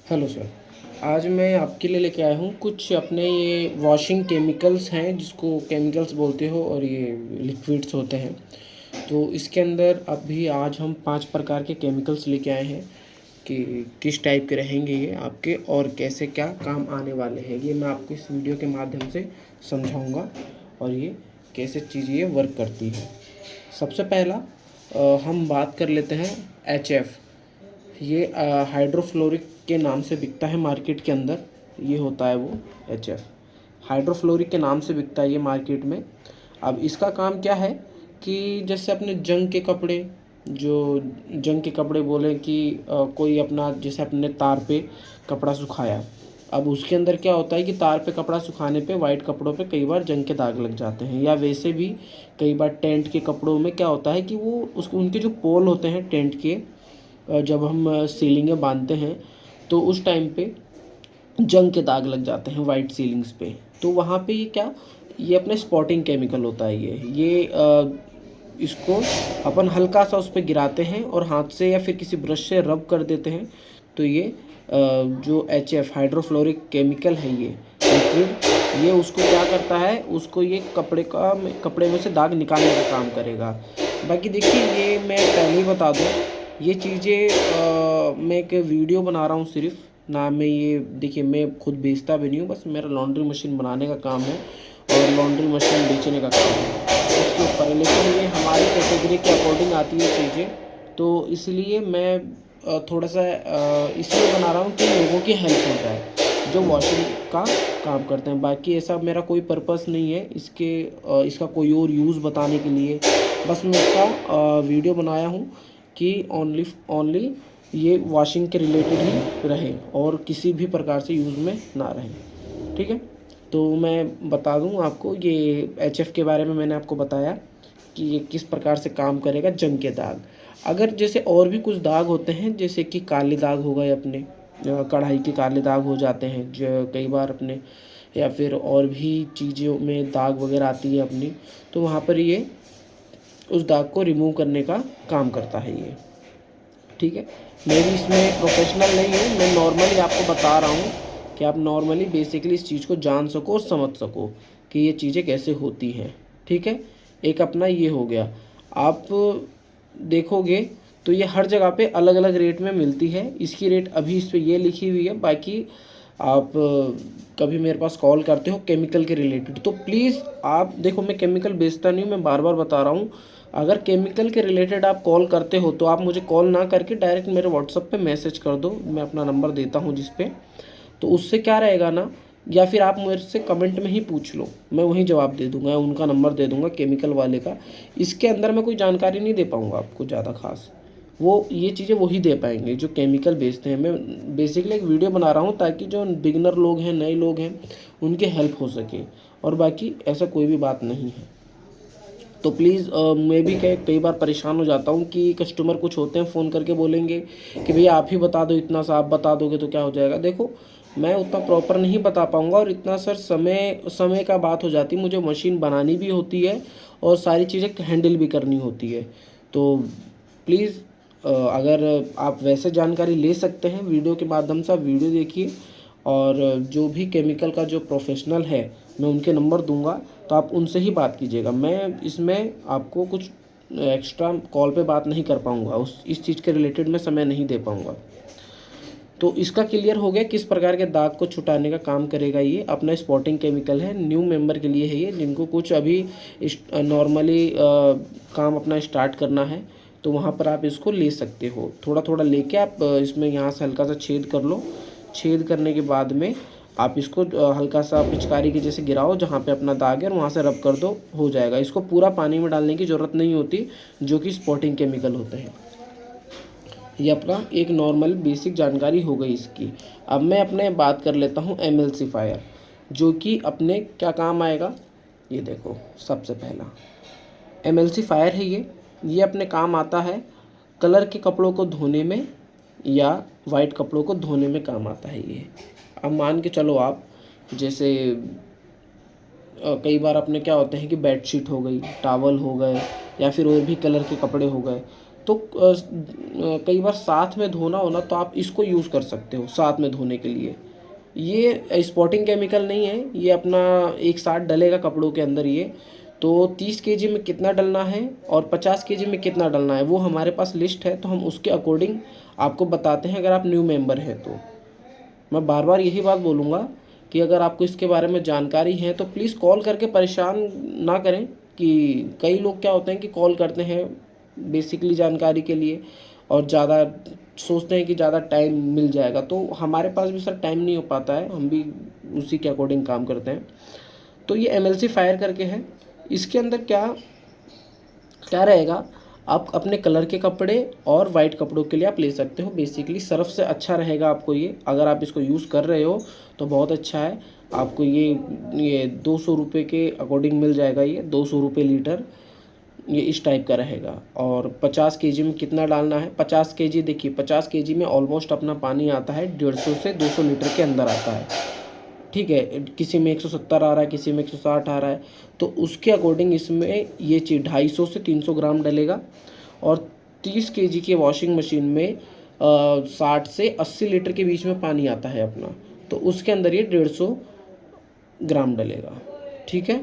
Hello sir. आज मैं आपके लिए लेके आया हूँ कुछ अपने ये वॉशिंग केमिकल्स हैं जिसको केमिकल्स बोलते हो और ये लिक्विड्स होते हैं। तो इसके अंदर अभी आज हम 5 प्रकार के केमिकल्स लेके आए हैं कि किस टाइप के रहेंगे ये आपके और कैसे क्या काम आने वाले हैं। ये मैं आपको इस वीडियो के माध्यम से समझाऊंगा और ये कैसे चीज़ ये वर्क करती है। सबसे पहला हम बात कर लेते हैं HF। ये हाइड्रोफ्लोरिक के नाम से बिकता है मार्केट के अंदर। ये होता है वो HF हाइड्रोफ्लोरिक के नाम से बिकता है ये मार्केट में। अब इसका काम क्या है कि जैसे अपने जंग के कपड़े, जो जंग के कपड़े बोले कि कोई अपना जैसे अपने तार पे कपड़ा सुखाया, अब उसके अंदर क्या होता है कि तार पे कपड़ा सुखाने पे वाइट कपड़ों पे कई बार जंग के दाग लग जाते हैं। या वैसे भी कई बार टेंट के कपड़ों में क्या होता है कि वो उसके उनके जो पोल होते हैं टेंट के, जब हम सीलिंगें बांधते हैं तो उस टाइम पे जंग के दाग लग जाते हैं वाइट सीलिंग्स पे। तो वहाँ पे ये क्या, ये अपने स्पॉटिंग केमिकल होता है। इसको अपन हल्का सा उस पर गिराते हैं और हाथ से या फिर किसी ब्रश से रब कर देते हैं। तो ये जो HF हाइड्रोफ्लोरिक केमिकल है ये लिक्विड, ये उसको क्या करता है, उसको ये कपड़े में से दाग निकालने का काम करेगा। बाकी देखिए, ये मैं पहले ही बता दूँ, ये चीज़ें मैं एक वीडियो बना रहा हूँ सिर्फ ना। मैं ये देखिए, मैं खुद बेचता भी नहीं हूँ, बस मेरा लॉन्ड्री मशीन बनाने का काम है और लॉन्ड्री मशीन बेचने का काम है उसके ऊपर है। लेकिन ये हमारी कैटेगरी के अकॉर्डिंग आती है चीज़ें, तो इसलिए मैं थोड़ा सा इसलिए बना रहा हूँ कि लोगों की हेल्प हो जाए जो वॉशिंग का काम करते हैं। बाकी ऐसा मेरा कोई पर्पस नहीं है इसका कोई और यूज़ बताने के लिए। बस मैं इसका वीडियो बनाया हूँ कि ओनली ये वॉशिंग के रिलेटेड ही रहे और किसी भी प्रकार से यूज़ में ना रहे। ठीक है, तो मैं बता दूं आपको, ये HF के बारे में मैंने आपको बताया कि ये किस प्रकार से काम करेगा। जंग के दाग, अगर जैसे और भी कुछ दाग होते हैं, जैसे कि काले दाग हो गए अपने, कढ़ाई के काले दाग हो जाते हैं जो कई बार अपने, या फिर और भी चीज़ों में दाग वगैरह आती है अपनी, तो वहाँ पर ये उस दाग को रिमूव करने का काम करता है ये। ठीक है, मैं भी इसमें प्रोफेशनल नहीं हूँ, मैं नॉर्मली आपको बता रहा हूँ कि आप नॉर्मली बेसिकली इस चीज़ को जान सको और समझ सको कि ये चीज़ें कैसे होती हैं। ठीक है, एक अपना ये हो गया। आप देखोगे तो ये हर जगह पे अलग अलग रेट में मिलती है। इसकी रेट अभी इस पर ये लिखी हुई है। बाकी आप कभी मेरे पास कॉल करते हो केमिकल के रिलेटेड, तो प्लीज़ आप देखो, मैं केमिकल बेचता नहीं हूँ, मैं बार बार बता रहा हूँ। अगर केमिकल के रिलेटेड आप कॉल करते हो तो आप मुझे कॉल ना करके डायरेक्ट मेरे व्हाट्सएप पे मैसेज कर दो। मैं अपना नंबर देता हूँ जिस पे, तो उससे क्या रहेगा ना, या फिर आप मेरे से कमेंट में ही पूछ लो, मैं वहीं जवाब दे दूंगा, उनका नंबर दे दूंगा केमिकल वाले का। इसके अंदर मैं कोई जानकारी नहीं दे पाऊँगा आपको ज़्यादा खास, वो ये चीज़ें वही दे पाएंगे जो केमिकल बेचते हैं। मैं बेसिकली एक वीडियो बना रहा हूँ ताकि जो बिगनर लोग हैं, नए लोग हैं, उनकी हेल्प हो सके, और बाकी ऐसा कोई भी बात नहीं है। तो प्लीज़ मैं भी कई बार परेशान हो जाता हूँ कि कस्टमर कुछ होते हैं फ़ोन करके बोलेंगे कि भैया आप ही बता दो, इतना सा आप बता दोगे तो क्या हो जाएगा। देखो, मैं उतना प्रॉपर नहीं बता पाऊँगा, और इतना सर समय समय का बात हो जाती है, मुझे मशीन बनानी भी होती है और सारी चीज़ें हैंडल भी करनी होती है। तो प्लीज़ अगर आप वैसे जानकारी ले सकते हैं वीडियो के माध्यम से, आप वीडियो देखिए, और जो भी केमिकल का जो प्रोफेशनल है मैं उनके नंबर दूंगा, तो आप उनसे ही बात कीजिएगा। मैं इसमें आपको कुछ एक्स्ट्रा कॉल पे बात नहीं कर पाऊंगा, इस चीज़ के रिलेटेड मैं समय नहीं दे पाऊंगा। तो इसका क्लियर हो गया किस प्रकार के दाग को छुटाने का काम करेगा। ये अपना स्पॉटिंग केमिकल है, न्यू मेंबर के लिए है ये, जिनको कुछ अभी नॉर्मली काम अपना स्टार्ट करना है, तो वहाँ पर आप इसको ले सकते हो। थोड़ा थोड़ा लेके आप इसमें यहाँ से हल्का सा छेद कर लो। छेद करने के बाद में आप इसको हल्का सा पिचकारी के जैसे गिराओ जहाँ पे अपना दाग है, और वहाँ से रब कर दो, हो जाएगा। इसको पूरा पानी में डालने की ज़रूरत नहीं होती, जो कि स्पॉटिंग केमिकल होते हैं। ये अपना एक नॉर्मल बेसिक जानकारी हो गई इसकी। अब मैं अपने बात कर लेता हूँ एमल्सीफायर, जो कि अपने क्या काम आएगा। ये देखो, सबसे पहला एमल्सीफायर है ये अपने काम आता है कलर के कपड़ों को धोने में या वाइट कपड़ों को धोने में काम आता है ये। अब मान के चलो आप, जैसे कई बार अपने क्या होते हैं कि बेडशीट हो गई, टावल हो गए, या फिर और भी कलर के कपड़े हो गए, तो कई बार साथ में धोना हो ना तो आप इसको यूज़ कर सकते हो साथ में धोने के लिए। ये स्पॉटिंग केमिकल नहीं है, ये अपना एक साथ डलेगा कपड़ों के अंदर ये। तो 30 केजी में कितना डलना है और 50 केजी में कितना डलना है वो हमारे पास लिस्ट है, तो हम उसके अकॉर्डिंग आपको बताते हैं अगर आप न्यू मेंबर हैं तो। मैं बार बार यही बात बोलूँगा कि अगर आपको इसके बारे में जानकारी है तो प्लीज़ कॉल करके परेशान ना करें, कि कई लोग क्या होते हैं कि कॉल करते हैं बेसिकली जानकारी के लिए और ज़्यादा सोचते हैं कि ज़्यादा टाइम मिल जाएगा, तो हमारे पास भी सर टाइम नहीं हो पाता है, हम भी उसी के अकॉर्डिंग काम करते हैं। तो ये एमएलसी फायर करके है, इसके अंदर क्या क्या रहेगा, आप अपने कलर के कपड़े और वाइट कपड़ों के लिए आप ले सकते हो। बेसिकली सर्फ से अच्छा रहेगा आपको ये, अगर आप इसको यूज़ कर रहे हो तो बहुत अच्छा है। आपको ये 200 रुपये के अकॉर्डिंग मिल जाएगा, ये 200 रुपये लीटर, ये इस टाइप का रहेगा। और 50 केजी में कितना डालना है, 50 केजी देखिए 50 केजी में ऑलमोस्ट अपना पानी आता है 150 से 200 लीटर के अंदर आता है, ठीक है। किसी में 170 आ रहा है, किसी में 160 आ रहा है, तो उसके अकॉर्डिंग इसमें ये चीज़ 250 से 300 ग्राम डलेगा। और 30 केजी के वॉशिंग मशीन में 60 से 80 लीटर के बीच में पानी आता है अपना, तो उसके अंदर ये 150 ग्राम डलेगा, ठीक है।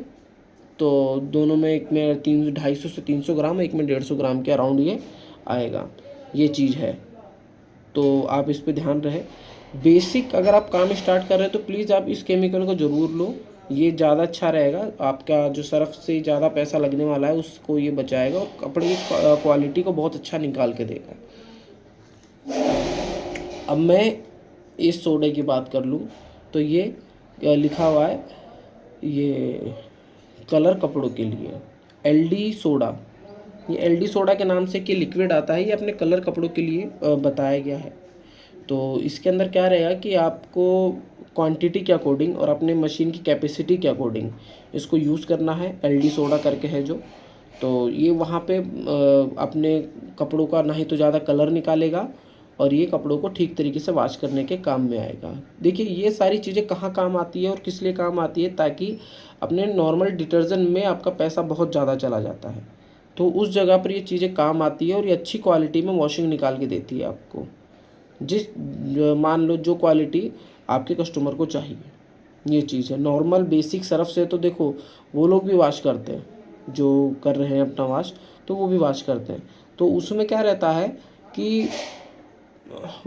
तो दोनों में, एक में 250 से 300 ग्राम, एक में 150 ग्राम के अराउंड ये आएगा, ये चीज़ है। तो आप इस पे ध्यान रहे। बेसिक अगर आप काम स्टार्ट कर रहे हैं तो प्लीज़ आप इस केमिकल को ज़रूर लो, ये ज़्यादा अच्छा रहेगा। आपका जो सर्फ से ज़्यादा पैसा लगने वाला है उसको ये बचाएगा और कपड़े की क्वालिटी को बहुत अच्छा निकाल के देगा। अब मैं इस सोडे की बात कर लूँ तो ये लिखा हुआ है, ये कलर कपड़ों के लिए एलडी सोडा, ये एलडी सोडा के नाम से कि लिक्विड आता है, ये अपने कलर कपड़ों के लिए बताया गया है। तो इसके अंदर क्या रहेगा कि आपको क्वांटिटी के अकॉर्डिंग और अपने मशीन की कैपेसिटी के अकॉर्डिंग इसको यूज़ करना है। एलडी सोडा करके है जो, तो ये वहाँ पे अपने कपड़ों का नहीं तो ज़्यादा कलर निकालेगा और ये कपड़ों को ठीक तरीके से वॉश करने के काम में आएगा। देखिए ये सारी चीज़ें कहाँ काम आती है और किस लिए काम आती है, ताकि अपने नॉर्मल डिटर्जेंट में आपका पैसा बहुत ज़्यादा चला जाता है, तो उस जगह पर ये चीज़ें काम आती है और ये अच्छी क्वालिटी में वॉशिंग निकाल के देती है आपको, मान लो जो क्वालिटी आपके कस्टमर को चाहिए, ये चीज़ है। नॉर्मल बेसिक सर्फ से तो देखो वो लोग भी वॉश करते हैं, जो कर रहे हैं अपना वॉश, तो वो भी वॉश करते हैं, तो उसमें क्या रहता है कि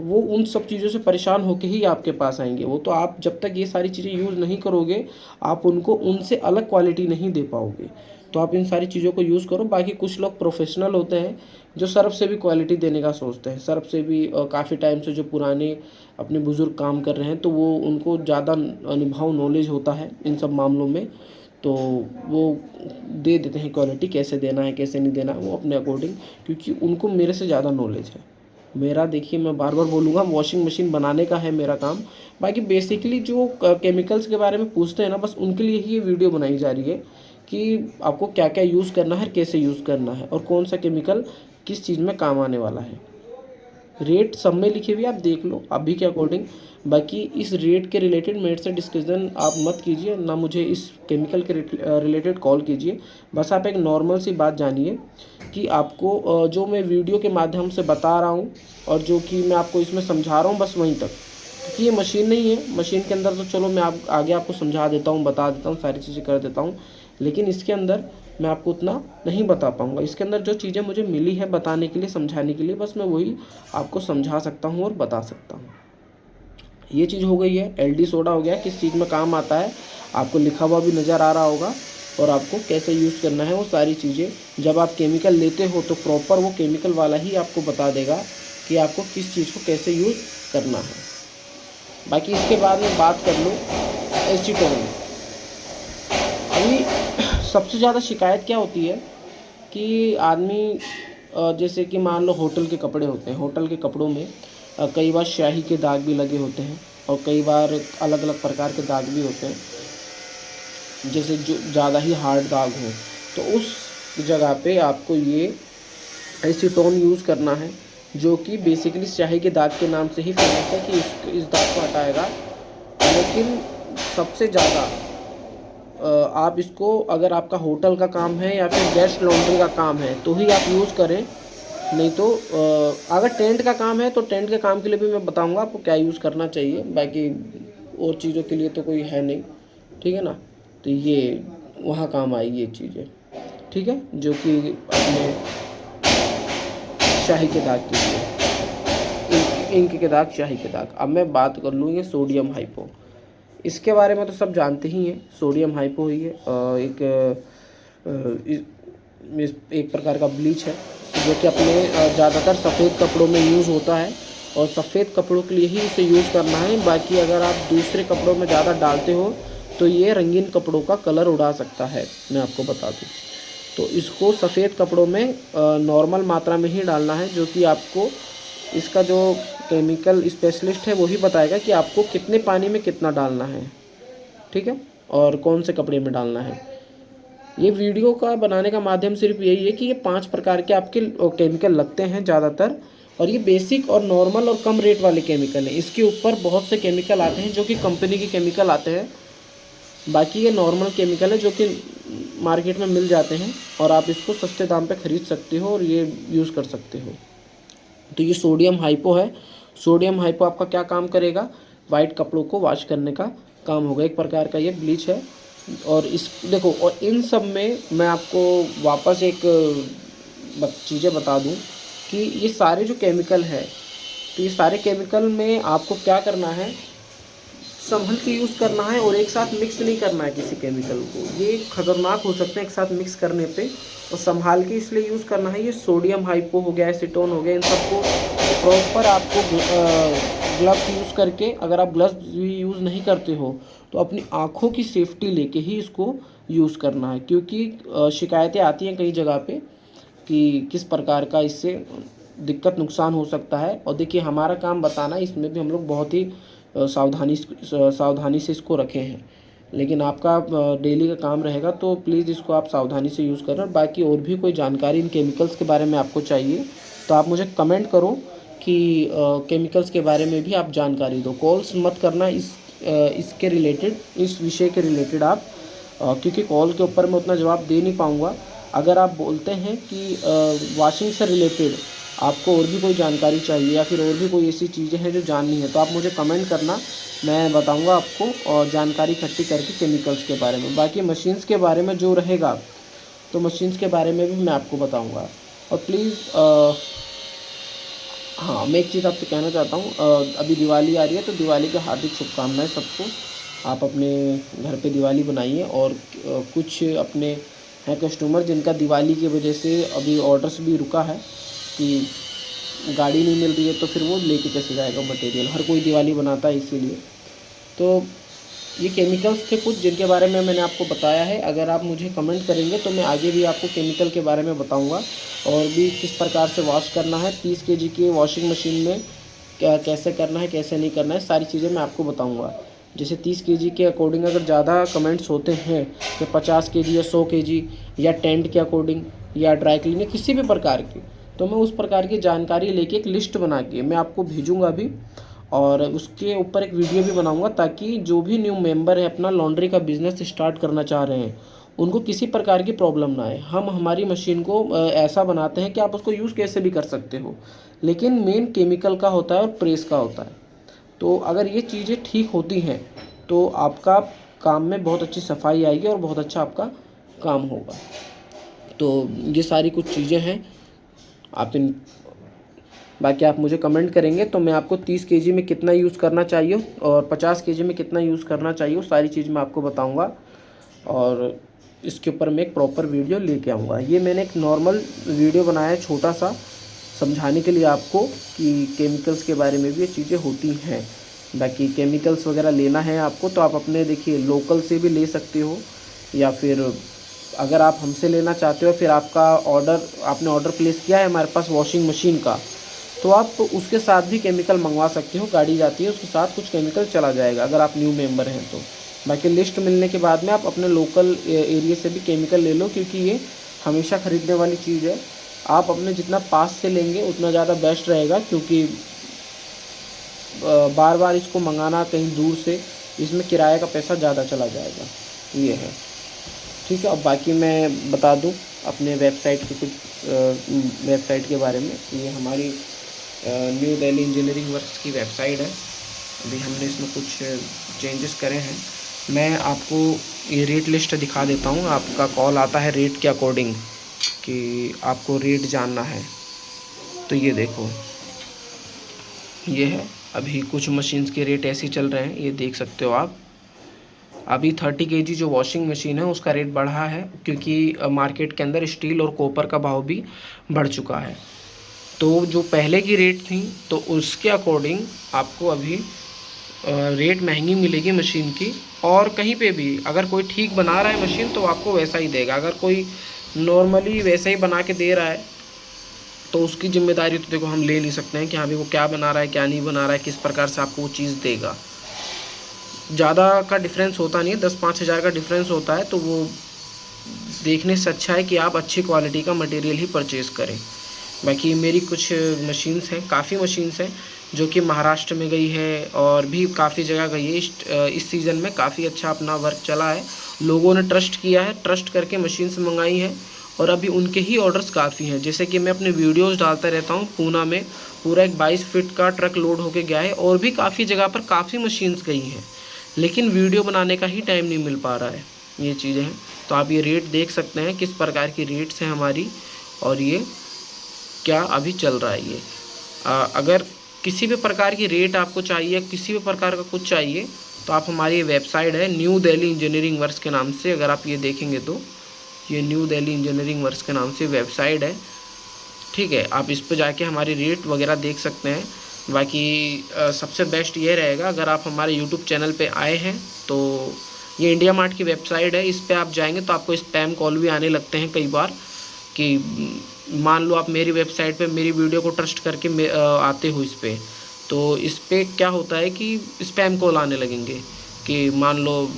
वो उन सब चीज़ों से परेशान होके ही आपके पास आएंगे। वो तो आप जब तक ये सारी चीज़ें यूज़ नहीं करोगे आप उनको उनसे अलग क्वालिटी नहीं दे पाओगे। तो आप इन सारी चीज़ों को यूज़ करो। बाकी कुछ लोग प्रोफेशनल होते हैं जो सर्फ से भी क्वालिटी देने का सोचते हैं, सर्फ से भी काफ़ी टाइम से जो पुराने अपने बुज़ुर्ग काम कर रहे हैं, तो वो उनको ज़्यादा अनुभव नॉलेज होता है इन सब मामलों में, तो वो दे देते हैं क्वालिटी, कैसे देना है कैसे नहीं देना है वो अपने अकॉर्डिंग, क्योंकि उनको मेरे से ज़्यादा नॉलेज है। मेरा देखिए मैं बार बार बोलूँगा वॉशिंग मशीन बनाने का है मेरा काम। बाकी बेसिकली जो केमिकल्स के बारे में पूछते हैं ना, बस उनके लिए ही ये वीडियो बनाई जा रही है कि आपको क्या क्या यूज़ करना है, कैसे यूज़ करना है और कौन सा केमिकल किस चीज़ में काम आने वाला है। रेट सब में लिखे हुए आप देख लो अभी के अकॉर्डिंग। बाकी इस रेट के रिलेटेड मेरे से डिस्कशन आप मत कीजिए, ना मुझे इस केमिकल के रिलेटेड कॉल कीजिए। बस आप एक नॉर्मल सी बात जानिए कि आपको जो मैं वीडियो के माध्यम से बता रहा हूँ और जो कि मैं आपको इसमें समझा रहा हूँ बस वहीं तक, क्योंकि ये मशीन नहीं है। मशीन के अंदर तो चलो मैं आगे आपको समझा देता हूँ, बता देता हूँ, सारी चीज़ें कर देता हूँ, लेकिन इसके अंदर मैं आपको उतना नहीं बता पाऊँगा। इसके अंदर जो चीज़ें मुझे मिली है बताने के लिए, समझाने के लिए, बस मैं वही आपको समझा सकता हूँ और बता सकता हूँ। ये चीज़ हो गई है, एलडी सोडा हो गया, किस चीज़ में काम आता है आपको लिखा हुआ भी नज़र आ रहा होगा, और आपको कैसे यूज़ करना है वो सारी चीज़ें। जब आप केमिकल लेते हो तो प्रॉपर वो केमिकल वाला ही आपको बता देगा कि आपको किस चीज़ को कैसे यूज़ करना है। बाकी इसके बाद में बात कर लो एसीटोन। अभी सबसे ज़्यादा शिकायत क्या होती है कि आदमी जैसे कि मान लो होटल के कपड़े होते हैं, होटल के कपड़ों में कई बार स्याही के दाग भी लगे होते हैं और कई बार अलग अलग प्रकार के दाग भी होते हैं, जैसे जो ज़्यादा ही हार्ड दाग हो, तो उस जगह पे आपको ये एसीटोन यूज़ करना है, जो कि बेसिकली स्याही के दाग के नाम से ही फेमस है कि इस दाग को हटाएगा। लेकिन सबसे ज़्यादा आप इसको, अगर आपका होटल का काम है या फिर गेस्ट लॉन्ड्री का काम है तो ही आप यूज़ करें, नहीं तो अगर टेंट का काम है तो टेंट के काम के लिए भी मैं बताऊंगा आपको क्या यूज़ करना चाहिए, बाकी और चीज़ों के लिए तो कोई है नहीं, ठीक है ना। तो ये वहाँ काम आएगी ये चीज़ें, ठीक है, जो कि अपने शाही के दाग के लिए, इंक के दाग, शाही के दाग। अब मैं बात कर लूँ ये सोडियम हाइपो, इसके बारे में तो सब जानते ही हैं। सोडियम हाइपो ही है एक प्रकार का ब्लीच है जो कि अपने ज़्यादातर सफ़ेद कपड़ों में यूज़ होता है, और सफ़ेद कपड़ों के लिए ही इसे यूज़ करना है। बाकी अगर आप दूसरे कपड़ों में ज़्यादा डालते हो तो ये रंगीन कपड़ों का कलर उड़ा सकता है, मैं आपको बता दूँ। तो इसको सफ़ेद कपड़ों में नॉर्मल मात्रा में ही डालना है, जो कि आपको इसका जो केमिकल स्पेशलिस्ट है वही बताएगा कि आपको कितने पानी में कितना डालना है, ठीक है, और कौन से कपड़े में डालना है। ये वीडियो का बनाने का माध्यम सिर्फ यही है कि ये 5 प्रकार के आपके केमिकल लगते हैं ज़्यादातर, और ये बेसिक और नॉर्मल और कम रेट वाले केमिकल हैं। इसके ऊपर बहुत से केमिकल आते हैं जो कि कंपनी के केमिकल आते हैं, बाकी ये नॉर्मल केमिकल है जो कि मार्केट में मिल जाते हैं और आप इसको सस्ते दाम पे ख़रीद सकते हो और ये यूज़ कर सकते हो। तो ये सोडियम हाइपो है। सोडियम हाइपो आपका क्या काम करेगा, वाइट कपड़ों को वॉश करने का काम होगा, एक प्रकार का ये ब्लीच है। और इस देखो, और इन सब में मैं आपको वापस एक चीज़ें बता दूं कि ये सारे जो केमिकल है, तो ये सारे केमिकल में आपको क्या करना है, संभल के यूज़ करना है और एक साथ मिक्स नहीं करना है किसी केमिकल को। ये खतरनाक हो सकते हैं एक साथ मिक्स करने पे, और संभाल के इसलिए यूज़ करना है। ये सोडियम हाइपो हो गया, एसीटोन हो गया, इन सबको प्रॉपर आपको ग्लव्स यूज़ करके, अगर आप ग्लव्स भी यूज़ नहीं करते हो तो अपनी आँखों की सेफ्टी लेके ही इसको यूज़ करना है, क्योंकि शिकायतें आती हैं कई जगह पे कि किस प्रकार का इससे दिक्कत नुकसान हो सकता है। और देखिए, हमारा काम बताना, इसमें भी हम लोग बहुत ही सावधानी से इसको रखे हैं, लेकिन आपका डेली का काम रहेगा तो प्लीज़ इसको आप सावधानी से यूज़ करें। बाकी और भी कोई जानकारी इन केमिकल्स के बारे में आपको चाहिए तो आप मुझे कमेंट करो कि केमिकल्स के बारे में भी आप जानकारी दो। कॉल्स मत करना इसके रिलेटेड, इस विषय के रिलेटेड आप, क्योंकि कॉल के ऊपर मैं उतना जवाब दे नहीं पाऊँगा। अगर आप बोलते हैं कि वॉशिंग से रिलेटेड आपको और भी कोई जानकारी चाहिए या फिर और भी कोई ऐसी चीज़ें हैं जो जाननी है, तो आप मुझे कमेंट करना, मैं बताऊंगा आपको और जानकारी इकट्ठी करके केमिकल्स के बारे में। बाकी मशीन्स के बारे में जो रहेगा तो मशीन्स के बारे में भी मैं आपको बताऊंगा। और प्लीज़ हाँ, मैं एक चीज़ आपसे कहना चाहता हूँ, अभी दिवाली आ रही है तो दिवाली की हार्दिक शुभकामनाएं सबको। आप अपने घर पे दिवाली बनाइए, और कुछ अपने हैं कस्टमर जिनका दिवाली की वजह से अभी ऑर्डर्स भी रुका है कि गाड़ी नहीं मिल रही है, तो फिर वो लेके कैसे जाएगा मटेरियल। हर कोई दिवाली बनाता है इसीलिए। तो ये केमिकल्स थे कुछ जिनके बारे में मैंने आपको बताया है। अगर आप मुझे कमेंट करेंगे तो मैं आगे भी आपको केमिकल के बारे में बताऊंगा, और भी किस प्रकार से वॉश करना है 30 kg की वॉशिंग मशीन में, क्या कैसे करना है कैसे नहीं करना है, सारी चीज़ें मैं आपको बताऊंगा। जैसे 30 kg के अकॉर्डिंग अगर ज़्यादा कमेंट्स होते हैं कि 50 kg या 100 kg या टेंट के अकॉर्डिंग या ड्राई क्लीन या किसी भी प्रकार की, तो मैं उस प्रकार की जानकारी लेके एक लिस्ट बना के मैं आपको भेजूंगा भी, और उसके ऊपर एक वीडियो भी बनाऊंगा, ताकि जो भी न्यू मेंबर है अपना लॉन्ड्री का बिज़नेस स्टार्ट करना चाह रहे हैं उनको किसी प्रकार की प्रॉब्लम ना आए। हम हमारी मशीन को ऐसा बनाते हैं कि आप उसको यूज़ कैसे भी कर सकते हो, लेकिन मेन केमिकल का होता है और प्रेस का होता है। तो अगर ये चीज़ें ठीक होती हैं तो आपका काम में बहुत अच्छी सफाई आएगी और बहुत अच्छा आपका काम होगा। तो ये सारी कुछ चीज़ें हैं। आप इन बाकी आप मुझे कमेंट करेंगे तो मैं आपको 30 kg में कितना यूज़ करना चाहिए और 50 kg में कितना यूज़ करना चाहिए, वो सारी चीज़ मैं आपको बताऊंगा, और इसके ऊपर मैं एक प्रॉपर वीडियो लेके आऊँगा। ये मैंने एक नॉर्मल वीडियो बनाया है छोटा सा, समझाने के लिए आपको कि केमिकल्स के बारे में भी ये चीज़ें होती हैं। बाकी केमिकल्स वगैरह लेना है आपको तो आप अपने देखिए लोकल से भी ले सकते हो, या फिर अगर आप हमसे लेना चाहते हो, फिर आपने ऑर्डर प्लेस किया है हमारे पास वॉशिंग मशीन का, तो आप उसके साथ भी केमिकल मंगवा सकते हो। गाड़ी जाती है उसके साथ कुछ केमिकल चला जाएगा अगर आप न्यू मेंबर हैं तो। बाकी लिस्ट मिलने के बाद में आप अपने लोकल एरिया से भी केमिकल ले लो, क्योंकि ये हमेशा ख़रीदने वाली चीज़ है। आप अपने जितना पास से लेंगे उतना ज़्यादा बेस्ट रहेगा, क्योंकि बार बार इसको मंगाना कहीं दूर से, इसमें किराए का पैसा ज़्यादा चला जाएगा। ये है, ठीक है। अब बाकी मैं बता दूँ अपने वेबसाइट के कुछ वेबसाइट के बारे में। ये हमारी न्यू दिल्ली इंजीनियरिंग वर्क्स की वेबसाइट है। अभी हमने इसमें कुछ चेंजेस करे हैं। मैं आपको ये रेट लिस्ट दिखा देता हूँ। आपका कॉल आता है रेट के अकॉर्डिंग कि आपको रेट जानना है, तो ये देखो, ये है। अभी कुछ मशीन्स के रेट ऐसे चल रहे हैं, ये देख सकते हो आप। अभी 30 kg जो वॉशिंग मशीन है उसका रेट बढ़ा है, क्योंकि मार्केट के अंदर स्टील और कॉपर का भाव भी बढ़ चुका है। तो जो पहले की रेट थी तो उसके अकॉर्डिंग आपको अभी रेट महंगी मिलेगी मशीन की। और कहीं पे भी अगर कोई ठीक बना रहा है मशीन तो आपको वैसा ही देगा। अगर कोई नॉर्मली वैसा ही बना के दे रहा है तो उसकी जिम्मेदारी तो देखो हम ले नहीं सकते हैं कि हाँ भाई वो क्या बना रहा है, क्या नहीं बना रहा है, किस प्रकार से आपको वो चीज़ देगा। ज़्यादा का डिफरेंस होता नहीं है, 10-5 हज़ार का डिफरेंस होता है, तो वो देखने से अच्छा है कि आप अच्छी क्वालिटी का मटेरियल ही परचेज़ करें। बाकी मेरी कुछ मशीन्स हैं, काफ़ी मशीन्स हैं जो कि महाराष्ट्र में गई है और भी काफ़ी जगह गई है। इस सीज़न में काफ़ी अच्छा अपना वर्क चला है, लोगों ने ट्रस्ट किया है, ट्रस्ट करके मशीन्स मंगाई हैं और अभी उनके ही ऑर्डर्स काफ़ी हैं। जैसे कि मैं अपने वीडियोस डालता रहता हूँ, पूना में पूरा एक 22 फीट का ट्रक लोड होके गया है और भी काफ़ी जगह पर काफ़ी मशीन्स गई हैं, लेकिन वीडियो बनाने का ही टाइम नहीं मिल पा रहा है। ये चीज़ें हैं। तो आप ये रेट देख सकते हैं किस प्रकार की रेट्स हैं हमारी, और ये क्या अभी चल रहा है। ये अगर किसी भी प्रकार की रेट आपको चाहिए, किसी भी प्रकार का कुछ चाहिए, तो आप हमारी वेबसाइट है न्यू दिल्ली इंजीनियरिंग वर्क्स के नाम से, अगर आप ये देखेंगे तो ये न्यू दिल्ली इंजीनियरिंग वर्क्स के नाम से वेबसाइट है। ठीक है, आप इस पर जाके हमारी रेट वगैरह देख सकते हैं। बाकी सबसे बेस्ट ये रहेगा, अगर आप हमारे यूट्यूब चैनल पे आए हैं तो ये इंडिया मार्ट की वेबसाइट है, इस पर आप जाएंगे तो आपको स्पैम कॉल भी आने लगते हैं कई बार कि मान लो आप मेरी वेबसाइट पे मेरी वीडियो को ट्रस्ट करके आते हो इस पर, तो इस पर क्या होता है कि स्पैम कॉल आने लगेंगे कि मान लो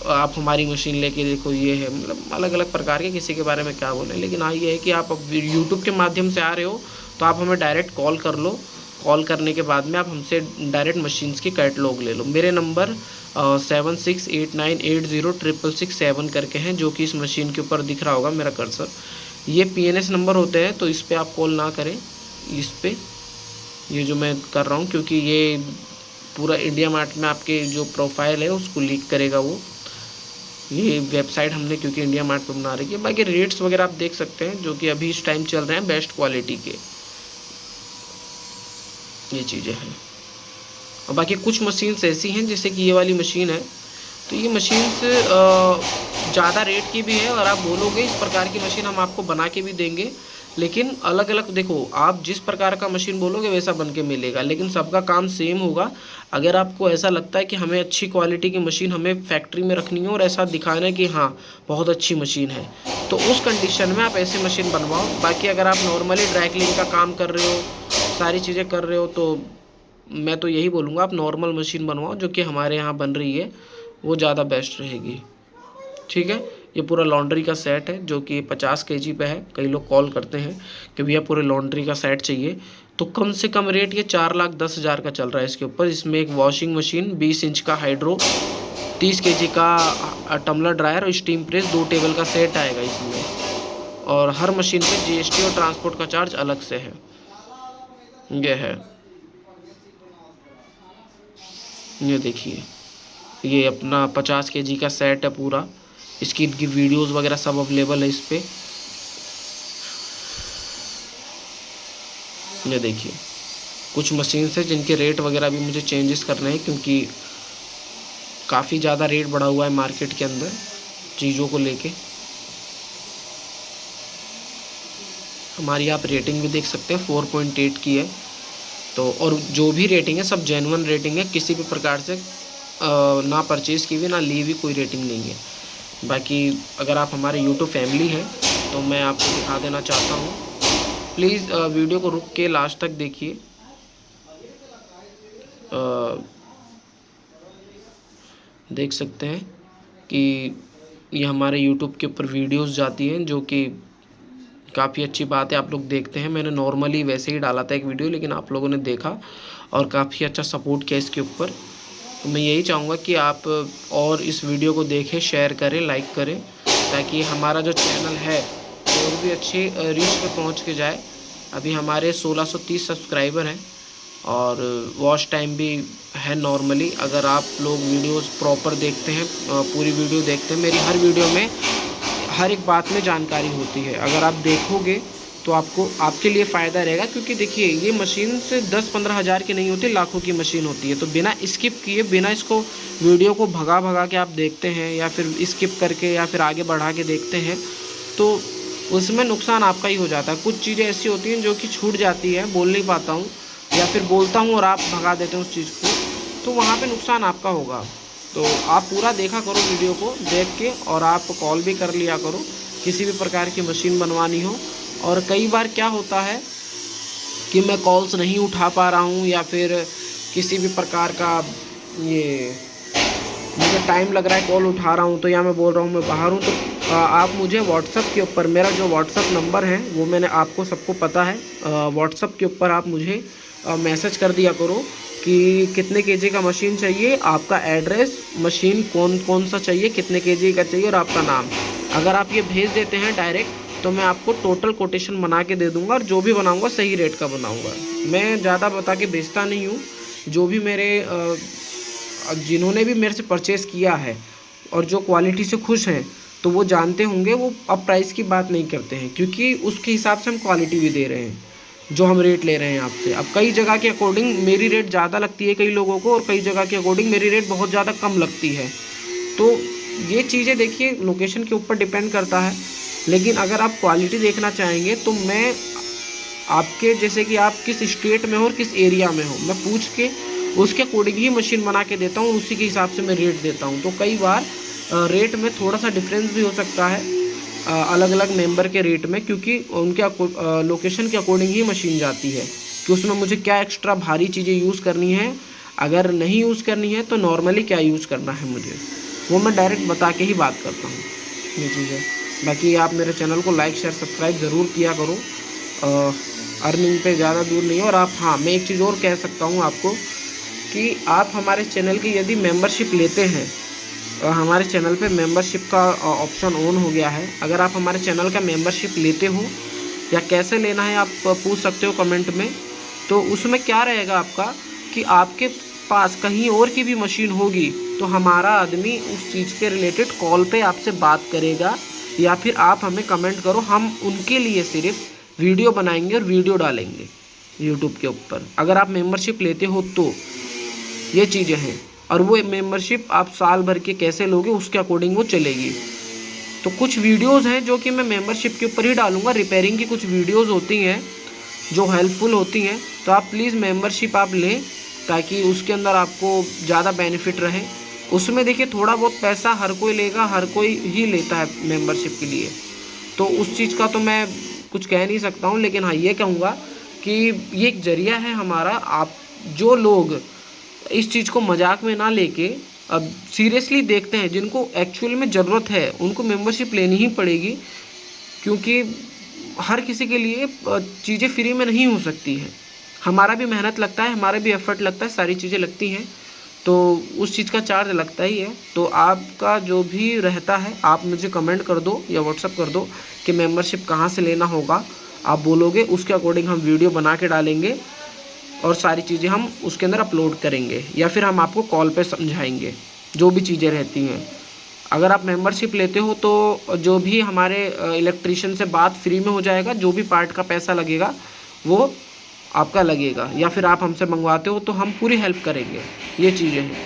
आप हमारी मशीन लेके देखो, ये है, मतलब अलग अलग प्रकार के, किसी के बारे में क्या बोलें। लेकिन हाँ ये है कि आप अब यूट्यूब के माध्यम से आ रहे हो तो आप हमें डायरेक्ट कॉल कर लो। कॉल करने के बाद में आप हमसे डायरेक्ट मशीन्स की कैटलॉग ले लो। मेरे नंबर 7689806667 करके हैं, जो कि इस मशीन के ऊपर दिख रहा होगा मेरा कर्सर। ये PNS नंबर होते हैं, तो इस पर आप कॉल ना करें। इस पर ये जो मैं कर रहा हूँ, क्योंकि ये पूरा इंडिया मार्ट में आपके जो प्रोफाइल है उसको लीक करेगा वो। ये वेबसाइट हमने क्योंकि इंडिया मार्ट पर बना रही है। बाकी रेट्स वगैरह आप देख सकते हैं जो कि अभी इस टाइम चल रहे हैं बेस्ट क्वालिटी के, ये चीज़ें हैं। और बाकी कुछ मशीन्स ऐसी हैं जैसे कि ये वाली मशीन है, तो ये मशीन्स ज़्यादा रेट की भी है और आप बोलोगे इस प्रकार की मशीन हम आपको बना के भी देंगे, लेकिन अलग अलग देखो, आप जिस प्रकार का मशीन बोलोगे वैसा बन के मिलेगा, लेकिन सबका काम सेम होगा। अगर आपको ऐसा लगता है कि हमें अच्छी क्वालिटी की मशीन हमें फैक्ट्री में रखनी है और ऐसा दिखाना है कि हाँ बहुत अच्छी मशीन है, तो उस कंडीशन में आप ऐसी मशीन बनवाओ। बाकी अगर आप नॉर्मली ड्राई क्लीन का काम कर रहे हो, सारी चीज़ें कर रहे हो, तो मैं तो यही बोलूँगा आप नॉर्मल मशीन बनवाओ जो कि हमारे यहाँ बन रही है, वो ज़्यादा बेस्ट रहेगी। ठीक है, ये पूरा लॉन्ड्री का सेट है जो कि 50 kg पे है। कई लोग कॉल करते हैं कि भैया पूरे लॉन्ड्री का सेट चाहिए, तो कम से कम रेट ये 4,10,000 का चल रहा है इसके ऊपर। इसमें एक वॉशिंग मशीन, 20 इंच का हाइड्रो, 30 kg का टम्बलर ड्रायर और स्टीम प्रेस, 2 टेबल का सेट आएगा इसमें। और हर मशीन पे GST और ट्रांसपोर्ट का चार्ज अलग से है। ये है, ये देखिए, ये अपना 50 kg का सेट है पूरा। इसकी वीडियोस वगैरह सब अवेलेबल है इस पर। ये देखिए, कुछ मशीन्स हैं जिनके रेट वगैरह भी मुझे चेंजेस करने हैं, क्योंकि काफ़ी ज़्यादा रेट बढ़ा हुआ है मार्केट के अंदर चीज़ों को लेके। हमारी आप रेटिंग भी देख सकते हैं, 4.8 की है। तो और जो भी रेटिंग है सब जेन्युइन रेटिंग है, किसी भी प्रकार से ना परचेज़ की हुई ना ली हुई कोई रेटिंग नहीं है। बाकी अगर आप हमारे यूट्यूब फैमिली हैं तो मैं आपको दिखा देना चाहता हूँ, प्लीज़ वीडियो को रुक के लास्ट तक देखिए। देख सकते हैं कि ये हमारे यूट्यूब के ऊपर वीडियोस जाती हैं, जो कि काफ़ी अच्छी बात है, आप लोग देखते हैं। मैंने नॉर्मली वैसे ही डाला था एक वीडियो, लेकिन आप लोगों ने देखा और काफ़ी अच्छा सपोर्ट किया इसके ऊपर। तो मैं यही चाहूँगा कि आप और इस वीडियो को देखें, शेयर करें, लाइक करें, ताकि हमारा जो चैनल है और भी अच्छे रीच पे पहुंच के जाए। अभी हमारे 1630 सब्सक्राइबर हैं और वॉच टाइम भी है नॉर्मली। अगर आप लोग वीडियोस प्रॉपर देखते हैं, पूरी वीडियो देखते हैं, मेरी हर वीडियो में हर एक बात में जानकारी होती है। अगर आप देखोगे तो आपको आपके लिए फ़ायदा रहेगा, क्योंकि देखिए ये मशीन से 10-15 हज़ार की नहीं होती, लाखों की मशीन होती है। तो बिना स्किप किए, बिना इसको वीडियो को भगा भगा के आप देखते हैं या फिर स्किप करके या फिर आगे बढ़ा के देखते हैं, तो उसमें नुकसान आपका ही हो जाता है। कुछ चीज़ें ऐसी होती हैं जो कि छूट जाती है, बोल नहीं पाता हूँ या फिर बोलता हूँ और आप भगा देते हैं उस चीज़ को, तो वहाँ पे नुकसान आपका होगा। तो आप पूरा देखा करो वीडियो को देख के, और आप कॉल भी कर लिया करो किसी भी प्रकार की मशीन बनवानी हो। और कई बार क्या होता है कि मैं कॉल्स नहीं उठा पा रहा हूँ या फिर किसी भी प्रकार का ये मुझे टाइम लग रहा है कॉल उठा रहा हूँ, तो या मैं बोल रहा हूँ मैं बाहर हूँ, तो आप मुझे व्हाट्सअप के ऊपर, मेरा जो व्हाट्सअप नंबर है वो मैंने आपको सबको पता है, व्हाट्सअप के ऊपर आप मुझे मैसेज कर दिया करो कि कितने केजी का मशीन चाहिए, आपका एड्रेस, मशीन कौन सा चाहिए, कितने केजी का चाहिए और आपका नाम। अगर आप ये भेज देते हैं डायरेक्ट, तो मैं आपको टोटल कोटेशन बना के दे दूंगा और जो भी बनाऊंगा सही रेट का बनाऊंगा। मैं ज़्यादा बता के बेचता नहीं हूँ। जो भी मेरे जिन्होंने भी मेरे से परचेज़ किया है और जो क्वालिटी से खुश हैं, तो वो जानते होंगे, वो अब प्राइस की बात नहीं करते हैं, क्योंकि उसके हिसाब से हम क्वालिटी भी दे रहे हैं, जो हम रेट ले रहे हैं आपसे। अब कई जगह के अकॉर्डिंग मेरी रेट ज़्यादा लगती है कई लोगों को, और कई जगह के अकॉर्डिंग मेरी रेट बहुत ज़्यादा कम लगती है। तो ये चीज़ें देखिए लोकेशन के ऊपर डिपेंड करता है। लेकिन अगर आप क्वालिटी देखना चाहेंगे तो मैं आपके, जैसे कि आप किस स्टेट में हो और किस एरिया में हो, मैं पूछ के उसके अकॉर्डिंग ही मशीन बना के देता हूँ, उसी के हिसाब से मैं रेट देता हूँ। तो कई बार रेट में थोड़ा सा डिफरेंस भी हो सकता है अलग अलग मेंबर के रेट में, क्योंकि उनके लोकेशन के अकॉर्डिंग ही मशीन जाती है कि उसमें मुझे क्या एक्स्ट्रा भारी चीज़ें यूज़ करनी है, अगर नहीं यूज़ करनी है तो नॉर्मली क्या यूज़ करना है मुझे, वो मैं डायरेक्ट बता के ही बात करता हूँ ये चीज़ें। बाकी आप मेरे चैनल को लाइक शेयर सब्सक्राइब ज़रूर किया करो। अर्निंग पे ज़्यादा दूर नहीं है। और आप, हाँ, मैं एक चीज़ और कह सकता हूँ आपको कि आप हमारे चैनल की यदि मेंबरशिप लेते हैं, हमारे चैनल पे मेंबरशिप का ऑप्शन ऑन हो गया है। अगर आप हमारे चैनल का मेंबरशिप लेते हो या कैसे लेना है आप पूछ सकते हो कमेंट में। तो उसमें क्या रहेगा आपका कि आपके पास कहीं और की भी मशीन होगी तो हमारा आदमी उस चीज़ के रिलेटेड कॉल पे आपसे बात करेगा, या फिर आप हमें कमेंट करो, हम उनके लिए सिर्फ वीडियो बनाएंगे और वीडियो डालेंगे यूट्यूब के ऊपर। अगर आप मेंबरशिप लेते हो तो ये चीज़ें हैं। और वो मेंबरशिप आप साल भर के कैसे लोगे उसके अकॉर्डिंग वो चलेगी। तो कुछ वीडियोस हैं जो कि मैं मेंबरशिप के ऊपर ही डालूंगा। रिपेयरिंग की कुछ वीडियोस होती हैं जो हेल्पफुल होती हैं, तो आप प्लीज़ मेंबरशिप आप लें ताकि उसके अंदर आपको ज़्यादा बेनिफिट रहे। उसमें देखिए थोड़ा बहुत पैसा हर कोई लेगा, हर कोई ही लेता है मेंबरशिप के लिए, तो उस चीज़ का तो मैं कुछ कह नहीं सकता हूँ। लेकिन हाँ, ये कहूँगा कि ये एक ज़रिया है हमारा। आप जो लोग इस चीज़ को मजाक में ना लेके अब सीरियसली देखते हैं, जिनको एक्चुअल में ज़रूरत है, उनको मेंबरशिप लेनी ही पड़ेगी, क्योंकि हर किसी के लिए चीज़ें फ्री में नहीं हो सकती हैं। हमारा भी मेहनत लगता है, हमारा भी एफर्ट लगता है, सारी चीज़ें लगती हैं, तो उस चीज़ का चार्ज लगता ही है। तो आपका जो भी रहता है आप मुझे कमेंट कर दो या व्हाट्सअप कर दो कि मेंबरशिप कहाँ से लेना होगा। आप बोलोगे, उसके अकॉर्डिंग हम वीडियो बना के डालेंगे और सारी चीज़ें हम उसके अंदर अपलोड करेंगे, या फिर हम आपको कॉल पे समझाएंगे जो भी चीज़ें रहती हैं। अगर आप मेंबरशिप लेते हो तो जो भी हमारे इलेक्ट्रीशियन से बात फ्री में हो जाएगा, जो भी पार्ट का पैसा लगेगा वो आपका लगेगा, या फिर आप हमसे मंगवाते हो तो हम पूरी हेल्प करेंगे। ये चीज़ें हैं,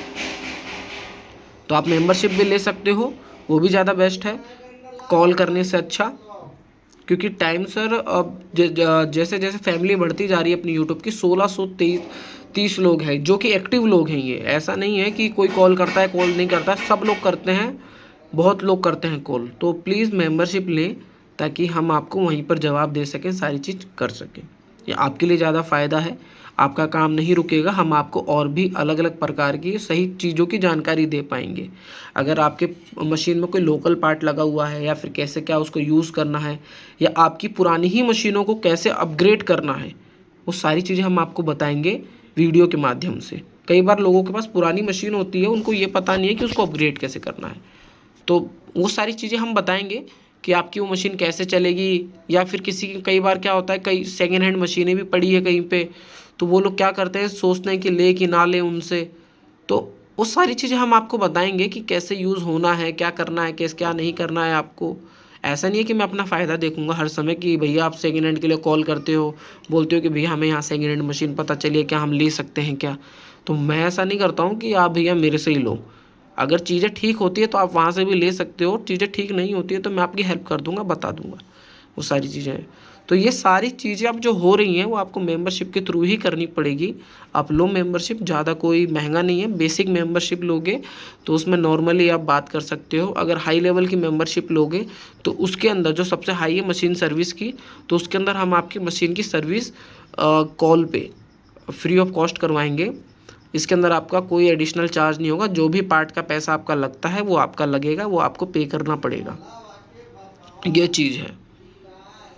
तो आप मेंबरशिप भी ले सकते हो, वो भी ज़्यादा बेस्ट है कॉल करने से अच्छा। क्योंकि टाइम सर अब जैसे जैसे फैमिली बढ़ती जा रही है अपनी यूट्यूब की, 1630 लोग हैं जो कि एक्टिव लोग हैं। ये ऐसा नहीं है कि कोई कॉल करता है कॉल नहीं करता, सब लोग करते हैं, बहुत लोग करते हैं कॉल। तो प्लीज़ मेंबरशिप लें ताकि हम आपको वहीं पर जवाब दे सकें, सारी चीज़ कर सकें। ये आपके लिए ज़्यादा फ़ायदा है, आपका काम नहीं रुकेगा, हम आपको और भी अलग अलग प्रकार की सही चीज़ों की जानकारी दे पाएंगे। अगर आपके मशीन में कोई लोकल पार्ट लगा हुआ है या फिर कैसे क्या उसको यूज़ करना है, या आपकी पुरानी ही मशीनों को कैसे अपग्रेड करना है, वो सारी चीज़ें हम आपको बताएंगे वीडियो के माध्यम से। कई बार लोगों के पास पुरानी मशीन होती है, उनको ये पता नहीं है कि उसको अपग्रेड कैसे करना है, तो वो सारी चीज़ें हम बताएंगे कि आपकी वो मशीन कैसे चलेगी, या फिर किसी की कई बार क्या होता है, कई सेकेंड हैंड मशीनें भी पड़ी है कहीं पे, तो वो लोग क्या करते हैं, सोचते हैं कि ले कि ना ले उनसे। तो वो सारी चीज़ें हम आपको बताएंगे कि कैसे यूज़ होना है, क्या करना है, कैसे क्या नहीं करना है आपको। ऐसा नहीं है कि मैं अपना फ़ायदा देखूंगा हर समय कि भैया आप सेकेंड हैंड के लिए कॉल करते हो, बोलते हो कि भैया हमें यहाँ सेकेंड हैंड मशीन पता चलिए, क्या हम ले सकते हैं क्या। तो मैं ऐसा नहीं करता हूँ कि आप भैया मेरे से ही लो। अगर चीज़ें ठीक होती है तो आप वहाँ से भी ले सकते हो, चीज़ें ठीक नहीं होती है तो मैं आपकी हेल्प कर दूंगा, बता दूंगा वो सारी चीज़ें हैं। तो ये सारी चीज़ें अब जो हो रही हैं वो आपको मेंबरशिप के थ्रू ही करनी पड़ेगी। आप लो मेंबरशिप, ज़्यादा कोई महंगा नहीं है, बेसिक मेंबरशिप लोगे तो उसमें नॉर्मली आप बात कर सकते हो। अगर हाई लेवल की मेंबरशिप लोगे तो उसके अंदर जो सबसे हाई है मशीन सर्विस की, तो उसके अंदर हम आपकी मशीन की सर्विस कॉल पे फ्री ऑफ कॉस्ट करवाएंगे। इसके अंदर आपका कोई एडिशनल चार्ज नहीं होगा, जो भी पार्ट का पैसा आपका लगता है वो आपका लगेगा, वो आपको पे करना पड़ेगा। ये चीज़ है।